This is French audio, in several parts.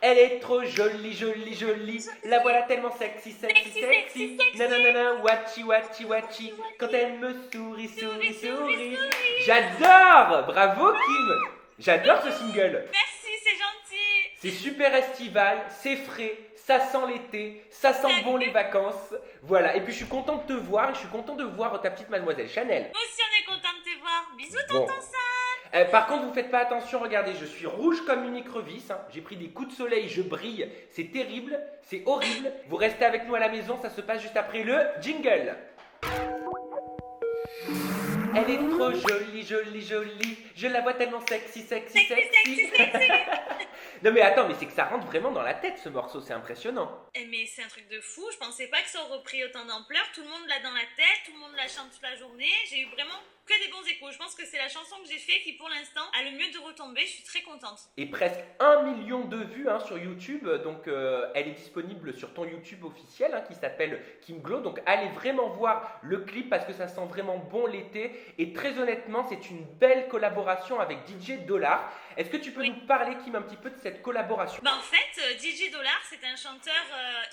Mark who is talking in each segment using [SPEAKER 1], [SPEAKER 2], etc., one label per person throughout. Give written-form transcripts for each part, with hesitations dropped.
[SPEAKER 1] Elle est trop jolie, jolie, jolie. La voilà tellement sexy, sexy, sexy. Nanana, wachi, wachi, wachi. Quand elle me sourit, sourit, sourit. J'adore. Bravo, Kim. J'adore ce single.
[SPEAKER 2] Merci, c'est gentil.
[SPEAKER 1] C'est super estival, c'est frais, ça sent l'été, ça sent bon les vacances. Voilà, et puis je suis content de te voir et je suis content de voir ta petite mademoiselle Chanel.
[SPEAKER 2] Moi aussi, on est content de te voir. Bisous,
[SPEAKER 1] Bon.
[SPEAKER 2] tonton Sam.
[SPEAKER 1] Par contre, vous faites pas attention, regardez, je suis rouge comme une écrevisse. Hein. J'ai pris des coups de soleil, je brille. C'est terrible, c'est horrible. Vous restez avec nous à la maison, ça se passe juste après le jingle. Elle est trop jolie, jolie, jolie. Je la vois tellement sexy, sexy, sexy. Non mais attends, mais c'est que ça rentre vraiment dans la tête ce morceau, c'est impressionnant.
[SPEAKER 2] Mais c'est un truc de fou. Je pensais pas que ça aurait pris autant d'ampleur. Tout le monde l'a dans la tête, tout le monde la chante toute la journée. J'ai eu vraiment que des bons échos. Je pense que c'est la chanson que j'ai fait qui pour l'instant a le mieux de retomber. Je suis très contente.
[SPEAKER 1] Et presque 1 million de vues hein, sur YouTube, donc elle est disponible sur ton YouTube officiel hein, qui s'appelle Kim Glow. Donc allez vraiment voir le clip parce que ça sent vraiment bon l'été. Et très honnêtement, c'est une belle collaboration avec DJ Dollar. Est-ce que tu peux nous parler, Kim, un petit peu de cette collaboration?
[SPEAKER 2] En fait, DJ Dollar, c'est un chanteur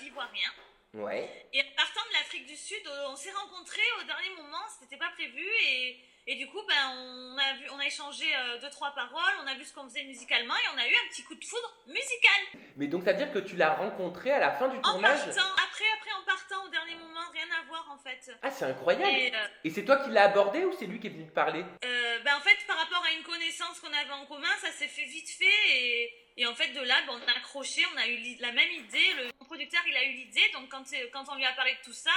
[SPEAKER 2] ivoirien.
[SPEAKER 1] Ouais.
[SPEAKER 2] Et en partant de l'Afrique du Sud, on s'est rencontrés au dernier moment, c'était pas prévu et du coup on a échangé 2-3 paroles, on a vu ce qu'on faisait musicalement et on a eu un petit coup de foudre musical.
[SPEAKER 1] Mais donc ça veut dire que tu l'as rencontré à la fin du tournage?
[SPEAKER 2] Après en partant au dernier moment, rien à voir en fait.
[SPEAKER 1] Ah c'est incroyable. Et c'est toi qui l'as abordé ou c'est lui qui est venu te parler?
[SPEAKER 2] En fait par rapport à une connaissance qu'on avait en commun, ça s'est fait vite fait et en fait de là on a accroché, on a eu la même idée, le producteur il a eu l'idée, donc quand on lui a parlé de tout ça,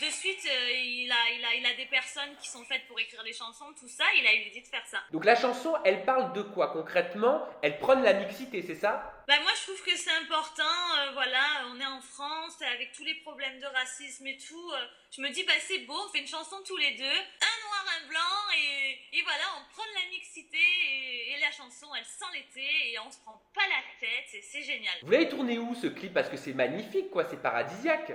[SPEAKER 2] de suite il a des personnes qui sont faites pour écrire des chansons, tout ça, il a eu l'idée de faire ça.
[SPEAKER 1] Donc la chanson elle parle de quoi concrètement? Elle prône la mixité, c'est ça?
[SPEAKER 2] Moi je trouve que c'est important, voilà, on est en France avec tous les problèmes de racisme et tout, je me dis c'est beau, on fait une chanson tous les deux, un noir, un blanc et voilà, on prône la mixité et la chanson elle sent l'été et on se prend pas la tête et c'est génial.
[SPEAKER 1] Vous l'avez tourné où ce clip? Parce que c'est magnifique quoi, c'est paradisiaque.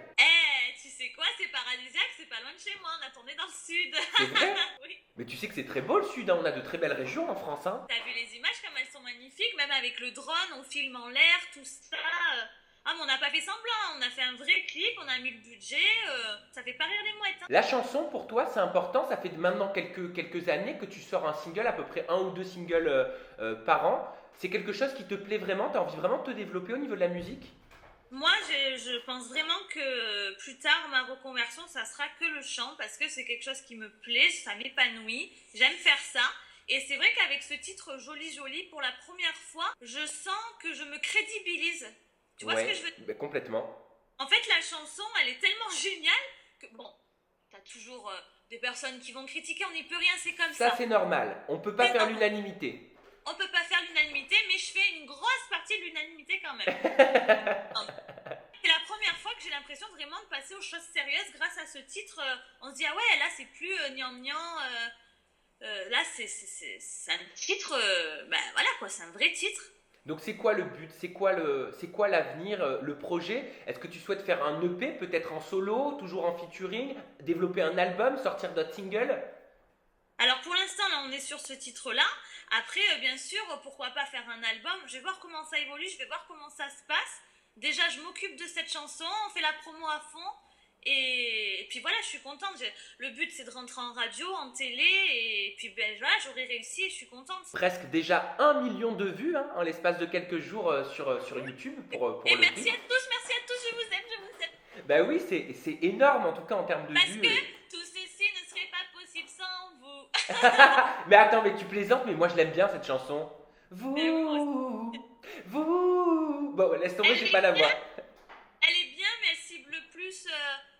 [SPEAKER 2] Tu sais quoi, c'est paradisiaque, c'est pas loin de chez moi, on a tourné dans le sud.
[SPEAKER 1] C'est vrai?
[SPEAKER 2] Oui.
[SPEAKER 1] Mais tu sais que c'est très beau le sud, hein, on a de très belles régions en France. Hein.
[SPEAKER 2] T'as vu les images comme elles sont magnifiques, même avec le drone, on filme en l'air, tout ça. Mais on n'a pas fait semblant, on a fait un vrai clip, on a mis le budget, ça fait pas rire les mouettes. Hein.
[SPEAKER 1] La chanson pour toi c'est important, ça fait maintenant quelques années que tu sors un single, à peu près 1 ou 2 singles par an. C'est quelque chose qui te plaît vraiment? T'as envie vraiment de te développer au niveau de la musique?
[SPEAKER 2] Moi, je pense vraiment que plus tard, ma reconversion, ça sera que le chant parce que c'est quelque chose qui me plaît, ça m'épanouit, j'aime faire ça. Et c'est vrai qu'avec ce titre Joli Joli, pour la première fois, je sens que je me crédibilise. Tu vois ce que je veux dire?
[SPEAKER 1] Complètement.
[SPEAKER 2] En fait, la chanson, elle est tellement géniale que, t'as toujours des personnes qui vont critiquer, on n'y peut rien, c'est comme ça.
[SPEAKER 1] Ça, c'est normal. On peut pas faire l'unanimité.
[SPEAKER 2] On peut pas faire l'unanimité, mais je fais une grosse partie de l'unanimité quand même. C'est la première fois que j'ai l'impression vraiment de passer aux choses sérieuses grâce à ce titre. On se dit, ah ouais, là, c'est plus gnangnan. Là, c'est un titre, voilà quoi, c'est un vrai titre.
[SPEAKER 1] Donc c'est quoi le but? C'est quoi l'avenir, le projet? Est-ce que tu souhaites faire un EP, peut-être en solo, toujours en featuring, développer un album, sortir d'autres singles?
[SPEAKER 2] Alors pour l'instant, là, on est sur ce titre-là. Après, bien sûr, pourquoi pas faire un album? Je vais voir comment ça évolue, je vais voir comment ça se passe. Déjà, je m'occupe de cette chanson, on fait la promo à fond. Et puis voilà, je suis contente. Le but, c'est de rentrer en radio, en télé. Et puis voilà, j'aurai réussi et je suis contente.
[SPEAKER 1] Presque déjà 1 million de vues hein, en l'espace de quelques jours sur YouTube pour
[SPEAKER 2] et
[SPEAKER 1] le
[SPEAKER 2] merci
[SPEAKER 1] clip.
[SPEAKER 2] à tous, je vous aime, je vous aime.
[SPEAKER 1] Bah oui, c'est énorme en tout cas en termes de vues.
[SPEAKER 2] Parce que tout ceci ne serait pas possible sans vous.
[SPEAKER 1] Mais attends, mais tu plaisantes, mais moi je l'aime bien cette chanson. Vous. Bon, laisse tomber, j'ai pas la voix.
[SPEAKER 2] Elle est bien, mais elle cible plus.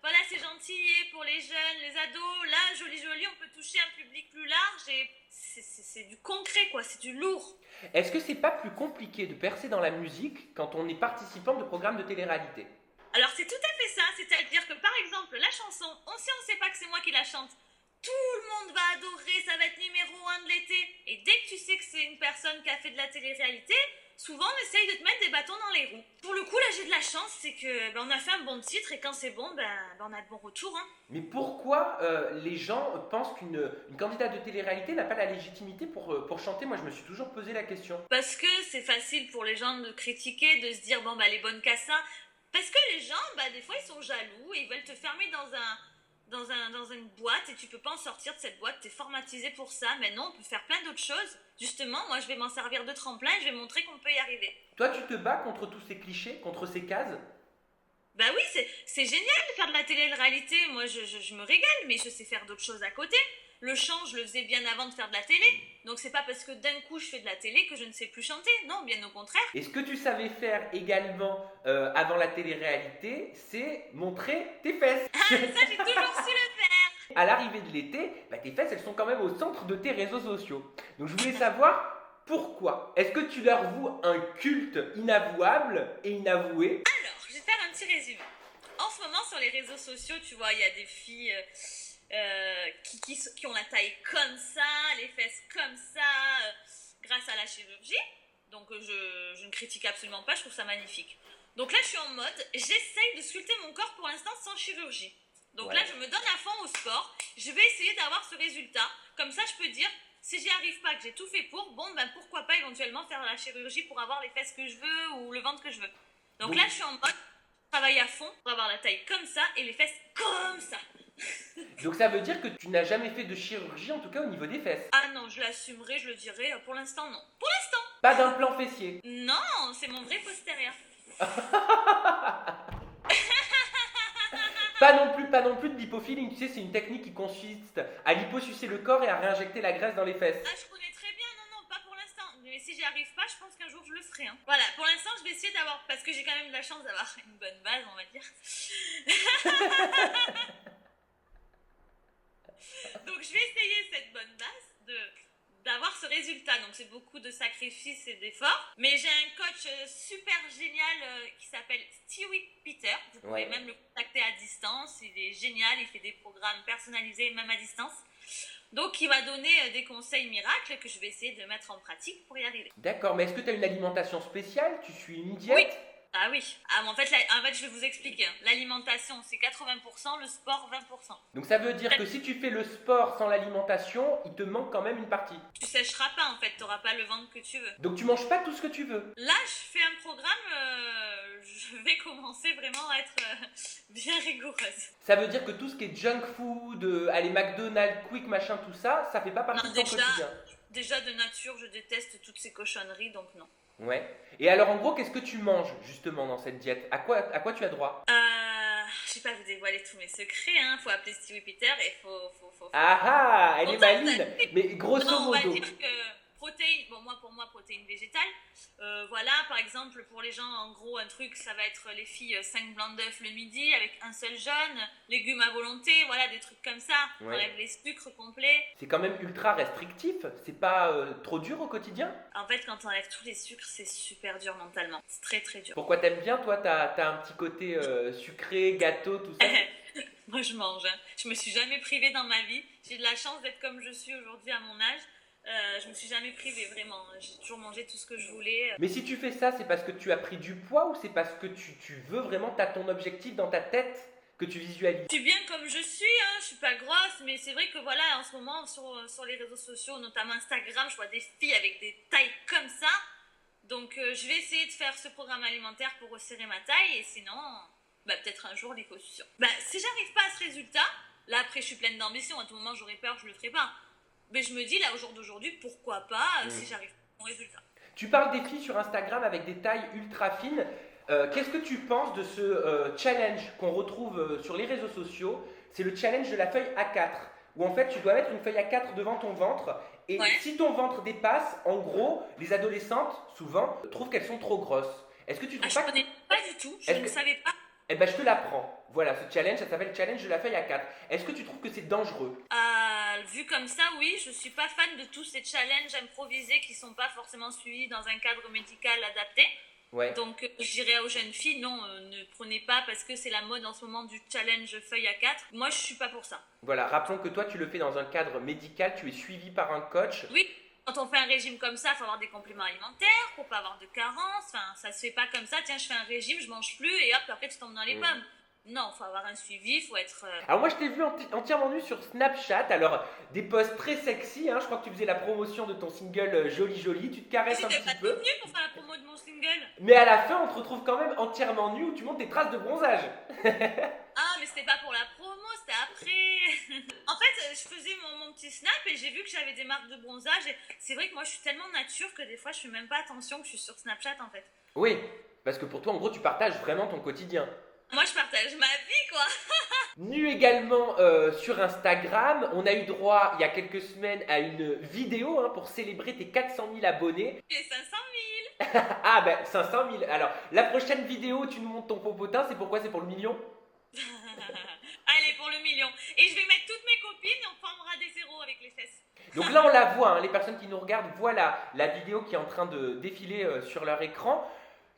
[SPEAKER 2] Voilà, c'est gentil pour les jeunes, les ados. Là, Joli Joli, on peut toucher un public plus large et c'est du concret, quoi, c'est du lourd.
[SPEAKER 1] Est-ce que c'est pas plus compliqué de percer dans la musique quand on est participant de programmes de télé-réalité?
[SPEAKER 2] Alors, c'est tout à fait ça. C'est-à-dire que, par exemple, la chanson, si on ne sait pas que c'est moi qui la chante, tout le monde va adorer, ça va être numéro 1 de l'été. Et dès que tu sais que c'est une personne qui a fait de la télé-réalité, souvent on essaye de te mettre des bâtons dans les roues. Pour le coup, là, j'ai de la chance, c'est que on a fait un bon titre et quand c'est bon, on a de bons retours. Hein.
[SPEAKER 1] Mais pourquoi les gens pensent qu'une candidate de télé-réalité n'a pas la légitimité pour chanter? Moi, je me suis toujours posé la question.
[SPEAKER 2] Parce que c'est facile pour les gens de critiquer, de se dire, les bonnes cassins. Parce que les gens, des fois, ils sont jaloux et ils veulent te fermer dans une boîte et tu peux pas en sortir de cette boîte, t'es formatisé pour ça. Mais non, on peut faire plein d'autres choses. Justement, moi, je vais m'en servir de tremplin et je vais montrer qu'on peut y arriver.
[SPEAKER 1] Toi, tu te bats contre tous ces clichés, contre ces cases?
[SPEAKER 2] Bah oui, c'est génial de faire de la télé-réalité. Moi, je me régale, mais je sais faire d'autres choses à côté. Le chant, je le faisais bien avant de faire de la télé. Donc, c'est pas parce que d'un coup, je fais de la télé que je ne sais plus chanter. Non, bien au contraire.
[SPEAKER 1] Et ce que tu savais faire également avant la télé-réalité, c'est montrer tes fesses.
[SPEAKER 2] Ah, ça, j'ai toujours su le faire.
[SPEAKER 1] À l'arrivée de l'été, tes fesses, elles sont quand même au centre de tes réseaux sociaux. Donc, je voulais savoir pourquoi. Est-ce que tu leur voues un culte inavouable et inavoué?
[SPEAKER 2] Alors, je vais faire un petit résumé. En ce moment, sur les réseaux sociaux, tu vois, il y a des filles qui ont la taille comme ça, les fesses comme ça, grâce à la chirurgie. Donc, je ne critique absolument pas, je trouve ça magnifique. Donc là, je suis en mode, j'essaye de sculpter mon corps pour l'instant sans chirurgie. Donc là, je me donne à fond au sport. Je vais essayer d'avoir ce résultat. Comme ça, je peux dire, si j'y arrive pas, que j'ai tout fait pour, pourquoi pas éventuellement faire la chirurgie pour avoir les fesses que je veux ou le ventre que je veux. Donc là, je suis en mode, travaille à fond pour avoir la taille comme ça et les fesses comme ça.
[SPEAKER 1] Donc ça veut dire que tu n'as jamais fait de chirurgie, en tout cas au niveau des fesses.
[SPEAKER 2] Ah non, je l'assumerai, je le dirai. Pour l'instant, non. Pour l'instant.
[SPEAKER 1] Pas d'implant fessier.
[SPEAKER 2] Non, c'est mon vrai postérieur.
[SPEAKER 1] Pas non plus de lipofilling. Tu sais, c'est une technique qui consiste à liposucer le corps et à réinjecter la graisse dans les fesses.
[SPEAKER 2] Ah, je connais très bien. Non, pas pour l'instant. Mais si j'y arrive pas, je pense qu'un jour je le ferai. Hein. Voilà, pour l'instant, je vais essayer d'avoir, parce que j'ai quand même de la chance d'avoir une bonne base, on va dire. Donc, je vais essayer cette bonne base d'avoir ce résultat. Donc, c'est beaucoup de sacrifices et d'efforts. Mais j'ai un coach super génial qui s'appelle Stewie Peter. Vous pouvez même le contacter à distance. Il est génial. Il fait des programmes personnalisés, même à distance. Donc, il m'a donné des conseils miracles que je vais essayer de mettre en pratique pour y arriver.
[SPEAKER 1] D'accord, mais est-ce que tu as une alimentation spéciale? Tu suis une diète?
[SPEAKER 2] Oui. Ah oui. En fait, je vais vous expliquer. L'alimentation, c'est 80%, le sport, 20%.
[SPEAKER 1] Donc ça veut dire que si tu fais le sport sans l'alimentation, il te manque quand même une partie.
[SPEAKER 2] Tu sécheras pas, en fait. Tu n'auras pas le ventre que tu veux.
[SPEAKER 1] Donc tu manges pas tout ce que tu veux.
[SPEAKER 2] Là, je fais un programme, je vais commencer vraiment à être bien rigoureuse.
[SPEAKER 1] Ça veut dire que tout ce qui est junk food, aller McDonald's, Quick, machin, tout ça, ça fait pas partie de ton quotidien.
[SPEAKER 2] Déjà, de nature, je déteste toutes ces cochonneries, donc non.
[SPEAKER 1] Ouais. Et alors, en gros, qu'est-ce que tu manges, justement, dans cette diète? À quoi tu as droit?
[SPEAKER 2] Je vais pas vous dévoiler tous mes secrets, hein. Faut appeler Stewie Peter et faut...
[SPEAKER 1] Ah, elle est maline. Mais grosso
[SPEAKER 2] modo... On va
[SPEAKER 1] modo...
[SPEAKER 2] dire que protéines... Bon, pour moi, protéines végétales. Voilà, par exemple, pour les gens, en gros, un truc, ça va être les filles, 5 blancs d'œufs le midi avec un seul jaune, légumes à volonté, voilà, des trucs comme ça. On enlève les sucres complets.
[SPEAKER 1] C'est quand même ultra restrictif. C'est pas trop dur au quotidien?
[SPEAKER 2] En fait, quand on enlève tous les sucres, c'est super dur mentalement. C'est très très dur.
[SPEAKER 1] Pourquoi t'aimes bien, toi? T'as un petit côté sucré, gâteau, tout ça?
[SPEAKER 2] Moi, je mange. Hein. Je me suis jamais privée dans ma vie. J'ai de la chance d'être comme je suis aujourd'hui à mon âge. Je me suis jamais privée, vraiment. J'ai toujours mangé tout ce que je voulais.
[SPEAKER 1] Mais si tu fais ça, c'est parce que tu as pris du poids ou c'est parce que tu veux vraiment, t'as ton objectif dans ta tête que tu visualises?
[SPEAKER 2] Je suis bien comme je suis, hein. Je suis pas grosse, mais c'est vrai que voilà, en ce moment, sur les réseaux sociaux, notamment Instagram, je vois des filles avec des tailles comme ça. Donc, je vais essayer de faire ce programme alimentaire pour resserrer ma taille et sinon, peut-être un jour liposuction. Si j'arrive pas à ce résultat, là après, je suis pleine d'ambition. À tout moment, j'aurais peur, je le ferai pas. Mais je me dis, là, au jour d'aujourd'hui, pourquoi pas, si j'arrive à mon résultat.
[SPEAKER 1] Tu parles des filles sur Instagram avec des tailles ultra fines. Qu'est-ce que tu penses de ce challenge qu'on retrouve sur les réseaux sociaux? C'est le challenge de la feuille A4, où en fait, tu dois mettre une feuille A4 devant ton ventre. Et si ton ventre dépasse, en gros, les adolescentes, souvent, trouvent qu'elles sont trop grosses. Est-ce que tu trouves
[SPEAKER 2] pas... Je ne connais pas du tout, je ne savais pas.
[SPEAKER 1] Eh ben, je te l'apprends. Voilà, ce challenge, ça s'appelle challenge de la feuille A4. Est-ce que tu trouves que c'est dangereux?
[SPEAKER 2] Vu comme ça, oui, je suis pas fan de tous ces challenges improvisés qui sont pas forcément suivis dans un cadre médical adapté.
[SPEAKER 1] Ouais.
[SPEAKER 2] Donc, je dirais aux jeunes filles, non, ne prenez pas parce que c'est la mode en ce moment du challenge feuille A4. Moi, je suis pas pour ça.
[SPEAKER 1] Voilà, rappelons que toi, tu le fais dans un cadre médical, tu es suivi par un coach.
[SPEAKER 2] Oui. Quand on fait un régime comme ça, il faut avoir des compléments alimentaires pour pas avoir de carence. Enfin, ça se fait pas comme ça. Tiens, je fais un régime, je mange plus et hop, après tu tombes dans les pommes. Non, il faut avoir un suivi, il faut être.
[SPEAKER 1] Alors moi je t'ai vu entièrement nu sur Snapchat, alors des posts très sexy, hein. Je crois que tu faisais la promotion de ton single Joli Joli, tu te caresses un
[SPEAKER 2] J'étais
[SPEAKER 1] petit
[SPEAKER 2] pas
[SPEAKER 1] peu.
[SPEAKER 2] toute nue pour faire la promo de mon single.
[SPEAKER 1] Mais à la fin on te retrouve quand même entièrement nu où tu montes tes traces de bronzage.
[SPEAKER 2] Ah, mais c'était pas pour la promo, c'était après. En fait, je faisais mon petit snap et j'ai vu que j'avais des marques de bronzage. Et c'est vrai que moi, je suis tellement nature que des fois, je fais même pas attention que je suis sur Snapchat en fait.
[SPEAKER 1] Oui, parce que pour toi en gros tu partages vraiment ton quotidien.
[SPEAKER 2] Moi, je partage ma vie, quoi.
[SPEAKER 1] Nu également sur Instagram, on a eu droit il y a quelques semaines à une vidéo hein, pour célébrer tes 400 000 abonnés.
[SPEAKER 2] J'ai 500 000.
[SPEAKER 1] Ah ben 500 000. Alors la prochaine vidéo tu nous montres ton popotin, c'est pourquoi? C'est pour le million?
[SPEAKER 2] Allez, pour le million. Et je vais mettre toutes mes copines et on formera des zéros avec les fesses.
[SPEAKER 1] Donc là on la voit, hein, les personnes qui nous regardent voient la vidéo qui est en train de défiler sur leur écran.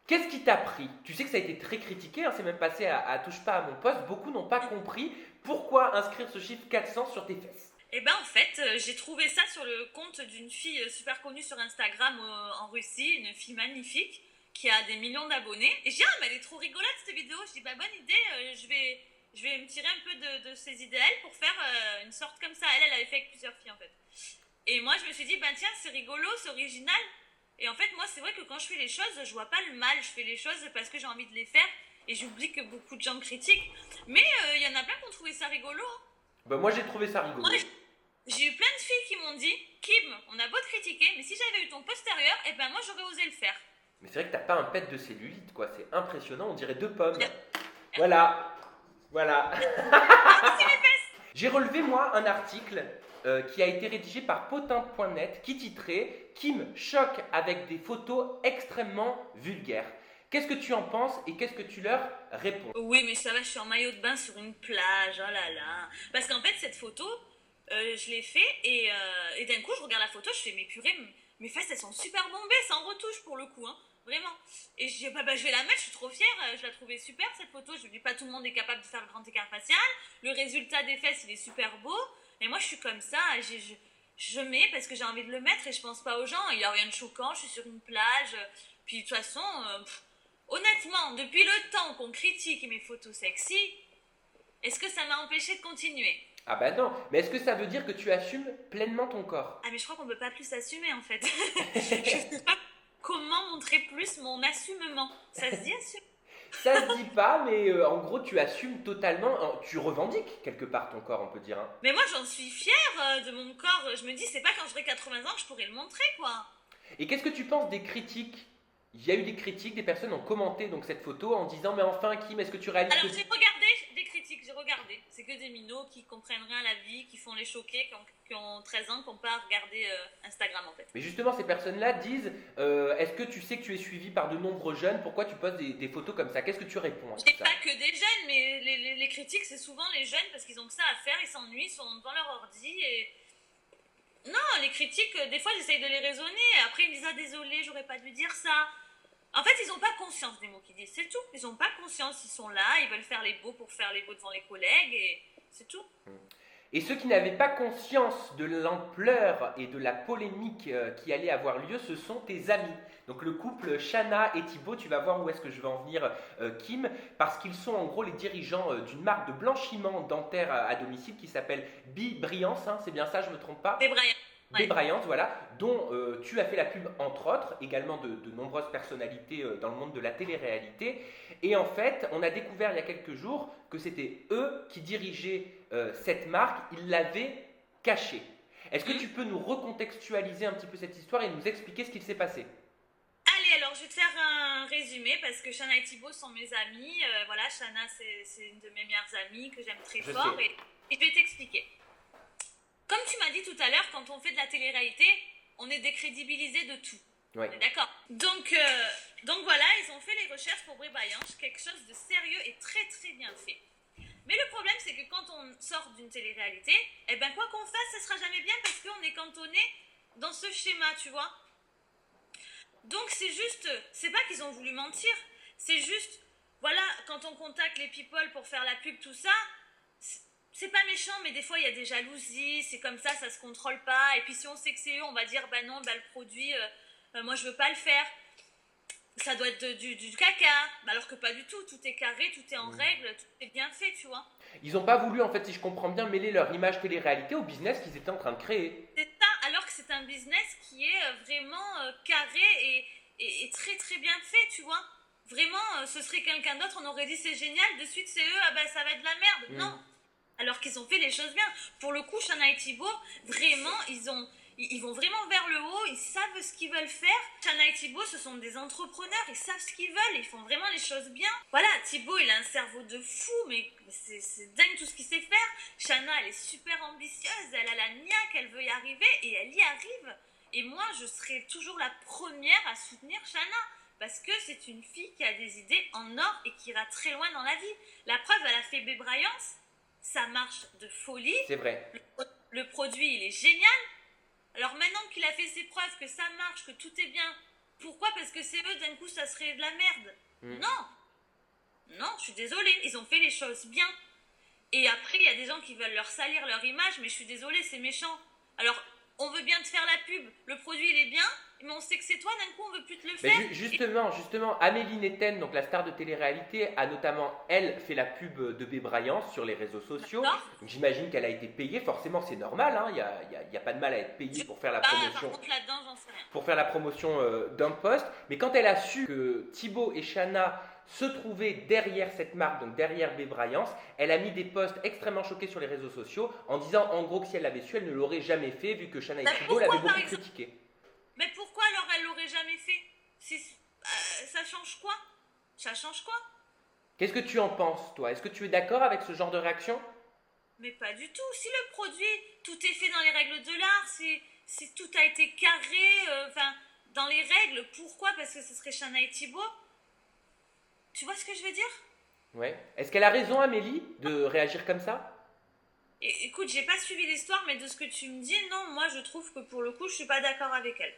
[SPEAKER 1] Qu'est-ce qui t'a pris? Tu sais que ça a été très critiqué, hein, c'est même passé à touche pas à mon poste. Beaucoup n'ont pas compris pourquoi inscrire ce chiffre 400 sur tes fesses.
[SPEAKER 2] Et ben en fait, j'ai trouvé ça sur le compte d'une fille super connue sur Instagram en Russie, une fille magnifique qui a des millions d'abonnés. Et je dis, ah, mais elle est trop rigolote cette vidéo. Je dis, bah bonne idée, je vais me tirer un peu de ses idéales pour faire une sorte comme ça. Elle avait fait avec plusieurs filles en fait. Et moi, je me suis dit, ben tiens, c'est rigolo, c'est original. Et en fait, moi, c'est vrai que quand je fais les choses, je vois pas le mal. Je fais les choses parce que j'ai envie de les faire. Et j'oublie que beaucoup de gens me critiquent. Mais il y en a plein qui ont trouvé ça rigolo. Hein.
[SPEAKER 1] Bah moi j'ai trouvé ça rigolo.
[SPEAKER 2] Moi, j'ai eu plein de filles qui m'ont dit, Kim, on a beau te critiquer, mais si j'avais eu ton postérieur, eh ben moi, j'aurais osé le faire.
[SPEAKER 1] Mais c'est vrai que t'as pas un pet de cellulite quoi, c'est impressionnant, on dirait 2 pommes. Voilà, voilà. J'ai relevé moi un article qui a été rédigé par potin.net qui titrait Kim choque avec des photos extrêmement vulgaires. Qu'est-ce que tu en penses et qu'est-ce que tu leur réponds?
[SPEAKER 2] Oui, mais ça va, je suis en maillot de bain sur une plage, oh là là. Parce qu'en fait, cette photo, je l'ai fait et d'un coup, je regarde la photo, je fais, mais purée, mes fesses, elles sont super bombées, sans retouche pour le coup, hein. Vraiment. Et je dis, bah, je vais la mettre, je suis trop fière, je la trouvais super cette photo. Je me dis, pas tout le monde est capable de faire le grand écart facial. Le résultat des fesses, il est super beau. Et moi, je suis comme ça, je mets parce que j'ai envie de le mettre et je pense pas aux gens. Il n'y a rien de choquant, je suis sur une plage. Puis de toute façon, honnêtement, depuis le temps qu'on critique mes photos sexy, est-ce que ça m'a empêché de continuer?
[SPEAKER 1] Ah bah non, mais est-ce que ça veut dire que tu assumes pleinement ton corps?
[SPEAKER 2] Ah mais je crois qu'on peut pas plus s'assumer en fait. Je sais pas comment montrer plus mon assumement. Ça se dit assumer?
[SPEAKER 1] Ça se dit pas, mais en gros tu assumes totalement, tu revendiques quelque part ton corps on peut dire. Hein.
[SPEAKER 2] Mais moi j'en suis fière de mon corps. Je me dis c'est pas quand j'aurai 80 ans que je pourrai le montrer quoi.
[SPEAKER 1] Et qu'est-ce que tu penses des critiques? Il y a eu des critiques, des personnes ont commenté donc cette photo en disant mais enfin Kim, est-ce que tu réalises
[SPEAKER 2] Alors
[SPEAKER 1] que...
[SPEAKER 2] j'ai regardé des critiques, j'ai regardé. C'est que des minots qui comprennent rien à la vie, qui font les choqués, qui ont 13 ans, qui n'ont pas regardé Instagram en fait.
[SPEAKER 1] Mais justement ces personnes-là disent est-ce que tu sais que tu es suivi par de nombreux jeunes, pourquoi tu postes des photos comme ça? Qu'est-ce que tu réponds à
[SPEAKER 2] Je
[SPEAKER 1] tout
[SPEAKER 2] dis
[SPEAKER 1] ça?
[SPEAKER 2] pas que des jeunes, mais les critiques c'est souvent les jeunes parce qu'ils ont que ça à faire, ils s'ennuient, ils sont devant leur ordi et... Non, les critiques, des fois j'essaye de les raisonner, après ils me disent ah désolé, j'aurais pas dû dire ça. En fait, ils n'ont pas conscience des mots qu'ils disent, c'est tout. Ils n'ont pas conscience, ils sont là, ils veulent faire les beaux pour faire les beaux devant les collègues, et c'est tout.
[SPEAKER 1] Et ceux qui n'avaient pas conscience de l'ampleur et de la polémique qui allait avoir lieu, ce sont tes amis. Donc le couple Shana et Thibaut, tu vas voir où est-ce que je vais en venir Kim, parce qu'ils sont en gros les dirigeants d'une marque de blanchiment dentaire à domicile qui s'appelle Brilliance, hein, c'est bien ça, je me trompe pas?
[SPEAKER 2] Des Brian.
[SPEAKER 1] Des
[SPEAKER 2] Ouais.
[SPEAKER 1] Bryant, voilà, dont tu as fait la pub entre autres, également de nombreuses personnalités dans le monde de la télé-réalité. Et en fait, on a découvert il y a quelques jours que c'était eux qui dirigeaient cette marque, ils l'avaient cachée. Est-ce que tu peux nous recontextualiser un petit peu cette histoire et nous expliquer ce qu'il s'est passé?
[SPEAKER 2] Allez, alors je vais te faire un résumé parce que Shana et Thibaut sont mes amis. Voilà, Shana c'est une de mes meilleures amies que j'aime très
[SPEAKER 1] Je
[SPEAKER 2] fort
[SPEAKER 1] sais.
[SPEAKER 2] et je vais t'expliquer. Comme tu m'as dit tout à l'heure, quand on fait de la télé-réalité, on est décrédibilisé de tout.
[SPEAKER 1] Oui.
[SPEAKER 2] On est d'accord. Donc voilà, ils ont fait les recherches pour Brébaillanche, quelque chose de sérieux et très très bien fait. Mais le problème, c'est que quand on sort d'une télé-réalité, eh ben quoi qu'on fasse, ça sera jamais bien parce qu'on est cantonné dans ce schéma, tu vois. Donc c'est juste, c'est pas qu'ils ont voulu mentir, c'est juste, voilà, quand on contacte les people pour faire la pub, tout ça, c'est pas méchant, mais des fois il y a des jalousies, c'est comme ça se contrôle pas. Et puis si on sait que c'est eux, on va dire bah non, bah le produit, moi je veux pas le faire. Ça doit être du caca. Alors que pas du tout, tout est carré, tout est en règle, tout est bien fait, tu vois.
[SPEAKER 1] Ils n'ont pas voulu, en fait, si je comprends bien, mêler leur image télé-réalité au business qu'ils étaient en train de créer.
[SPEAKER 2] C'est ça, alors que c'est un business qui est vraiment carré et très très bien fait, tu vois. Vraiment, ce serait quelqu'un d'autre, on aurait dit c'est génial, de suite c'est eux, ah ben ça va être de la merde. Non, alors qu'ils ont fait les choses bien. Pour le coup, Shana et Thibaut, vraiment, ils vont vraiment vers le haut, ils savent ce qu'ils veulent faire. Shana et Thibaut, ce sont des entrepreneurs, ils savent ce qu'ils veulent, ils font vraiment les choses bien. Voilà, Thibaut, il a un cerveau de fou, mais c'est dingue tout ce qu'il sait faire. Shana, elle est super ambitieuse, elle a la niaque, elle veut y arriver, et elle y arrive. Et moi, je serai toujours la première à soutenir Shana. Parce que c'est une fille qui a des idées en or et qui ira très loin dans la vie. La preuve, elle a fait Bébraillance, ça marche de folie.
[SPEAKER 1] C'est vrai.
[SPEAKER 2] Le produit, il est génial. Alors maintenant qu'il a fait ses preuves, que ça marche, que tout est bien, pourquoi? Parce que c'est eux, d'un coup, ça serait de la merde. Non, je suis désolée, ils ont fait les choses bien. Et après, il y a des gens qui veulent leur salir leur image, mais je suis désolée, c'est méchant. Alors, on veut bien te faire la pub, le produit, il est bien, mais on sait que c'est toi, d'un coup, on veut plus te le
[SPEAKER 1] Mais
[SPEAKER 2] faire.
[SPEAKER 1] justement, Amélie Netten, donc la star de télé-réalité, a notamment, elle, fait la pub de Bébraillance sur les réseaux sociaux. Donc j'imagine qu'elle a été payée, forcément c'est normal, hein, y a pas de mal à être payée pour faire la promotion.
[SPEAKER 2] Par contre, là-dedans, j'en sais rien.
[SPEAKER 1] Pour faire la promotion d'un poste. Mais quand elle a su que Thibaut et Shana se trouvaient derrière cette marque, donc derrière Bébraillance, elle a mis des posts extrêmement choqués sur les réseaux sociaux en disant en gros que si elle l'avait su, elle ne l'aurait jamais fait vu que Shana et Thibaut l'avaient beaucoup critiqué.
[SPEAKER 2] Mais pourquoi alors elle l'aurait jamais fait? Ça change quoi? Ça change quoi?
[SPEAKER 1] Qu'est-ce que tu en penses, toi? Est-ce que tu es d'accord avec ce genre de réaction?
[SPEAKER 2] Mais pas du tout. Si le produit, tout est fait dans les règles de l'art, si tout a été carré, dans les règles, pourquoi? Parce que ce serait Shana et Thibaut. Tu vois ce que je veux dire?
[SPEAKER 1] Ouais. Est-ce qu'elle a raison, Amélie, de réagir comme ça?
[SPEAKER 2] Écoute, j'ai pas suivi l'histoire, mais de ce que tu me dis, non, moi je trouve que pour le coup, je suis pas d'accord avec elle.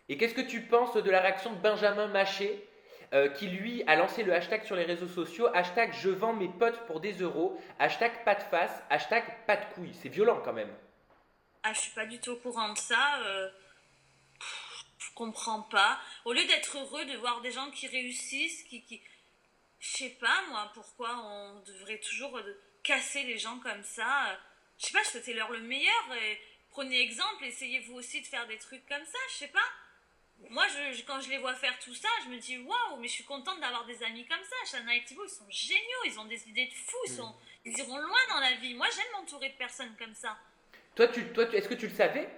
[SPEAKER 1] Et qu'est-ce que tu penses de la réaction de Benjamin Maché, qui lui a lancé le hashtag sur les réseaux sociaux, hashtag je vends mes potes pour des euros, hashtag pas de face, hashtag pas de couilles. C'est violent quand même.
[SPEAKER 2] Ah, je suis pas du tout au courant de ça. Je comprends pas. Au lieu d'être heureux de voir des gens qui réussissent, je sais pas moi pourquoi on devrait toujours casser les gens comme ça. Je sais pas, souhaitez-leur le meilleur. Et prenez exemple, essayez vous aussi de faire des trucs comme ça. Je sais pas. Moi, quand je les vois faire tout ça, je me dis waouh, mais je suis contente d'avoir des amis comme ça. Shana et Thibaut, ils sont géniaux, ils ont des idées de fous, ils iront loin dans la vie. Moi, j'aime m'entourer de personnes comme ça.
[SPEAKER 1] Toi, est-ce que tu le savais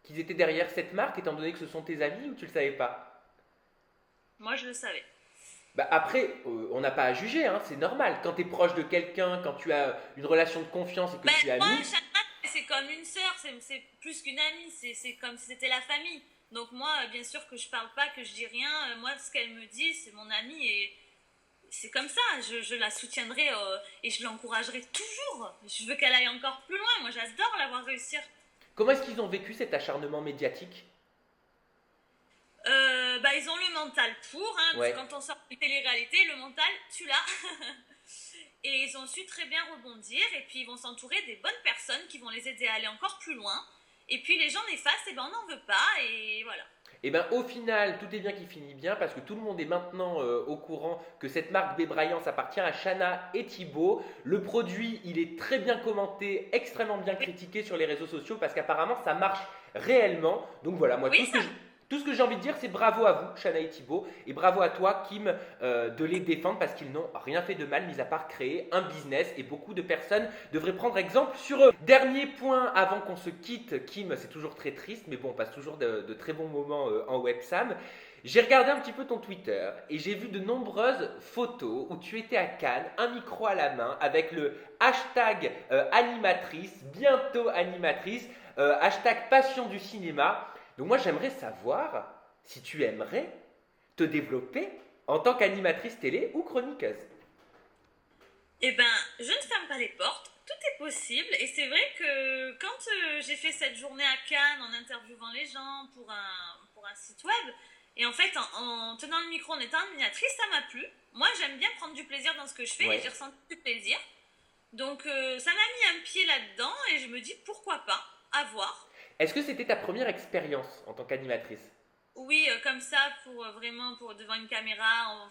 [SPEAKER 1] qu'ils étaient derrière cette marque, étant donné que ce sont tes amis, ou tu le savais pas?
[SPEAKER 2] Moi, je le savais.
[SPEAKER 1] Bah après, on n'a pas à juger, hein, c'est normal. Quand tu es proche de quelqu'un, quand tu as une relation de confiance et que tu es
[SPEAKER 2] Moi,
[SPEAKER 1] ami.
[SPEAKER 2] Shana, c'est comme une sœur, c'est plus qu'une amie, c'est comme si c'était la famille. Donc moi, bien sûr que je parle pas, que je dis rien. Moi, ce qu'elle me dit, c'est mon amie et c'est comme ça. Je la soutiendrai et je l'encouragerai toujours. Je veux qu'elle aille encore plus loin. Moi, j'adore la voir réussir.
[SPEAKER 1] Comment est-ce qu'ils ont vécu cet acharnement médiatique?
[SPEAKER 2] Ils ont le mental pour, hein, parce que quand on sort de télé-réalité, le mental, tu l'as. Et ils ont su très bien rebondir et puis ils vont s'entourer des bonnes personnes qui vont les aider à aller encore plus loin. Et puis les gens néfastes, on n'en veut pas et voilà.
[SPEAKER 1] Et bien au final, tout est bien qui finit bien parce que tout le monde est maintenant au courant que cette marque Bébraillance appartient à Shana et Thibaut. Le produit, il est très bien commenté, extrêmement bien critiqué sur les réseaux sociaux parce qu'apparemment ça marche réellement. Donc voilà, moi tout ce que j'ai envie de dire, c'est bravo à vous, Shana et Thibaut, et bravo à toi, Kim, de les défendre parce qu'ils n'ont rien fait de mal, mis à part créer un business, et beaucoup de personnes devraient prendre exemple sur eux. Dernier point avant qu'on se quitte, Kim, c'est toujours très triste, mais bon, on passe toujours de très bons moments en websam. J'ai regardé un petit peu ton Twitter et j'ai vu de nombreuses photos où tu étais à Cannes, un micro à la main, avec le hashtag animatrice, bientôt animatrice, hashtag passion du cinéma. Donc moi j'aimerais savoir si tu aimerais te développer en tant qu'animatrice télé ou chroniqueuse.
[SPEAKER 2] Eh ben, je ne ferme pas les portes, tout est possible. Et c'est vrai que quand j'ai fait cette journée à Cannes en interviewant les gens pour un site web, et en fait en tenant le micro en étant animatrice, ça m'a plu. Moi j'aime bien prendre du plaisir dans ce que je fais et j'ai ressenti du plaisir. Donc ça m'a mis un pied là-dedans et je me dis pourquoi pas, à voir.
[SPEAKER 1] Est-ce que c'était ta première expérience en tant qu'animatrice?
[SPEAKER 2] Oui, comme ça, pour vraiment pour devant une caméra,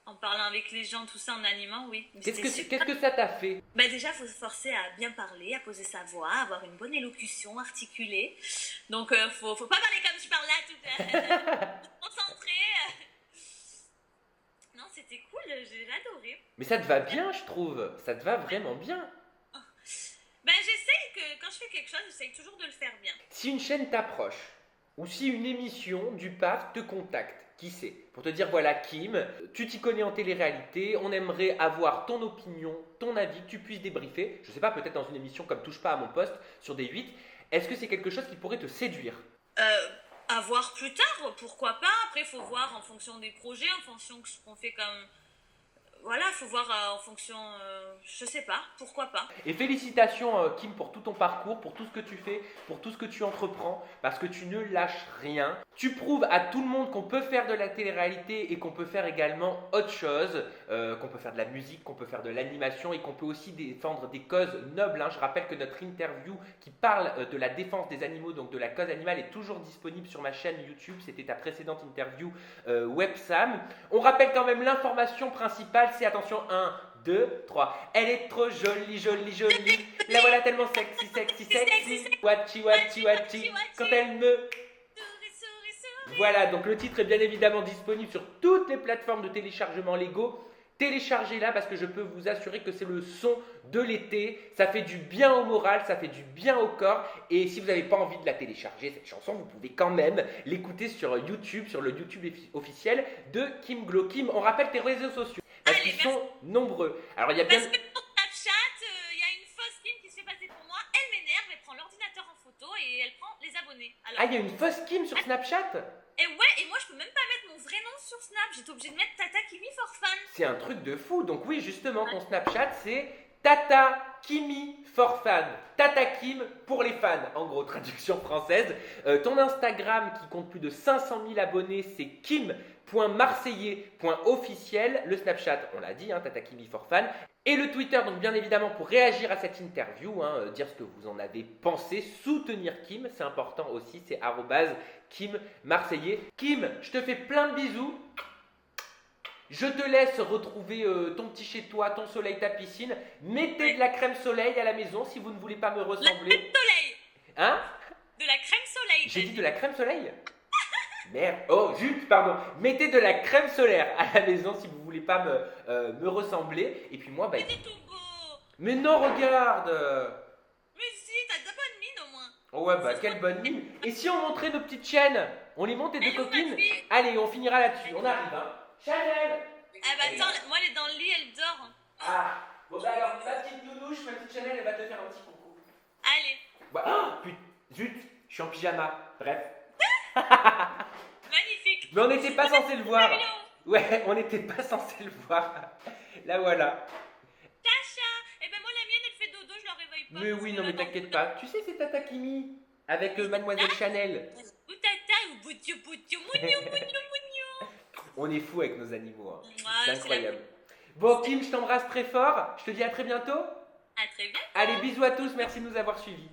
[SPEAKER 2] en parlant avec les gens, tout ça en animant, oui. Mais c'était super.
[SPEAKER 1] Qu'est-ce que ça t'a fait?
[SPEAKER 2] Bah déjà, il faut se forcer à bien parler, à poser sa voix, à avoir une bonne élocution, articulée. Donc, faut pas parler comme tu parles là, tout concentré. Non, c'était cool, j'ai adoré.
[SPEAKER 1] Mais ça te va bien, je trouve. Ça te va vraiment bien.
[SPEAKER 2] Ben, j'essaye que, quand je fais quelque chose, j'essaye toujours de le faire bien.
[SPEAKER 1] Si une chaîne t'approche, ou si une émission du PAF te contacte, qui sait, pour te dire voilà Kim, tu t'y connais en télé-réalité, on aimerait avoir ton opinion, ton avis, que tu puisses débriefer, je sais pas, peut-être dans une émission comme Touche pas à mon poste sur des 8, est-ce que c'est quelque chose qui pourrait te séduire?
[SPEAKER 2] À voir plus tard, pourquoi pas. Après, il faut voir en fonction des projets, en fonction de ce qu'on fait comme... Voilà, il faut voir en fonction... je sais pas, pourquoi pas.
[SPEAKER 1] Et félicitations Kim pour tout ton parcours, pour tout ce que tu fais, pour tout ce que tu entreprends, parce que tu ne lâches rien. Tu prouves à tout le monde qu'on peut faire de la télé-réalité et qu'on peut faire également autre chose, qu'on peut faire de la musique, qu'on peut faire de l'animation et qu'on peut aussi défendre des causes nobles, hein. Je rappelle que notre interview qui parle de la défense des animaux, donc de la cause animale, est toujours disponible sur ma chaîne YouTube. C'était ta précédente interview Websam. On rappelle quand même l'information principale, c'est attention 1, 2, 3. Elle est trop jolie, jolie, jolie. La voilà tellement sexy, sexy, sexy. Wachi, wachi, wachi. Quand elle me... Voilà, donc le titre est bien évidemment disponible sur toutes les plateformes de téléchargement légaux. Téléchargez-la parce que je peux vous assurer que c'est le son de l'été. Ça fait du bien au moral, ça fait du bien au corps. Et si vous n'avez pas envie de la télécharger, cette chanson, vous pouvez quand même l'écouter sur YouTube, sur le YouTube officiel de Kim Glow. Kim, on rappelle tes réseaux sociaux parce qu'ils sont nombreux. Alors il y a bien...
[SPEAKER 2] Parce que sur Snapchat, il y a une fausse Kim qui se fait passer pour moi. Elle m'énerve, elle prend l'ordinateur en photo et elle prend les abonnés. Alors,
[SPEAKER 1] Ah, il y a une fausse Kim sur Snapchat?
[SPEAKER 2] et ouais, et moi je peux même pas mettre mon vrai nom sur Snap. J'étais obligée de mettre Tata Kimi for Fan.
[SPEAKER 1] C'est un truc de fou. Donc oui, justement, ton Snapchat, c'est Tata Kimi for Fan. Tata Kim pour les fans, en gros, traduction française. Ton Instagram, qui compte plus de 500 000 abonnés, c'est kim.marseillais.officiel. Le Snapchat, on l'a dit, hein, Tata Kimi for Fan. Et le Twitter, donc bien évidemment, pour réagir à cette interview, hein, dire ce que vous en avez pensé, soutenir Kim, c'est important aussi, c'est @Kim Marseillais. Kim, je te fais plein de bisous. Je te laisse retrouver ton petit chez toi, ton soleil, ta piscine. Mettez de la crème soleil à la maison si vous ne voulez pas me
[SPEAKER 2] La crème
[SPEAKER 1] ressembler.
[SPEAKER 2] soleil.
[SPEAKER 1] Hein?
[SPEAKER 2] De la crème soleil.
[SPEAKER 1] J'ai dit de la crème soleil? Merde. Oh, zut, pardon. Mettez de la crème solaire à la maison si vous voulez pas me ressembler. Et puis moi, bah...
[SPEAKER 2] Mais t'es tout beau.
[SPEAKER 1] Mais non, regarde.
[SPEAKER 2] Mais si, t'as de la bonne mine au moins.
[SPEAKER 1] Oh ouais, bah quelle bonne mine. Et si on montrait nos petites chaînes? On les monte, les deux
[SPEAKER 2] Elle est où,
[SPEAKER 1] copines?
[SPEAKER 2] ma fille?
[SPEAKER 1] Allez, on finira là-dessus. On arrive, hein. Chanel!
[SPEAKER 2] Ah bah attends, moi elle est dans le lit, elle dort.
[SPEAKER 1] Ah, bon bah alors, ma petite nounouche, ma petite Chanel, elle va te faire un petit coucou.
[SPEAKER 2] Allez,
[SPEAKER 1] Bah, oh, putain, zut, je suis en pyjama. Bref.
[SPEAKER 2] magnifique.
[SPEAKER 1] Mais on n'était pas censé le voir.
[SPEAKER 2] Fabuleux.
[SPEAKER 1] Ouais, on n'était pas censé le voir. Là voilà.
[SPEAKER 2] Tasha. Eh ben moi la mienne elle fait dodo, je la réveille pas.
[SPEAKER 1] Mais
[SPEAKER 2] parce
[SPEAKER 1] oui,
[SPEAKER 2] que
[SPEAKER 1] non
[SPEAKER 2] là,
[SPEAKER 1] mais
[SPEAKER 2] dans
[SPEAKER 1] t'inquiète
[SPEAKER 2] le
[SPEAKER 1] pas. Tu sais, c'est Tata Kimi avec Mademoiselle Chanel.
[SPEAKER 2] Ou tata ou boutiou boutiou mouniou mouniou mouniou.
[SPEAKER 1] On est fou avec nos animaux, hein.
[SPEAKER 2] Ouais,
[SPEAKER 1] C'est
[SPEAKER 2] c'est
[SPEAKER 1] incroyable. Bon, Kim, je t'embrasse très fort. Je te dis à très bientôt.
[SPEAKER 2] À très bien.
[SPEAKER 1] Allez, bisous à tous. Merci de nous avoir suivis.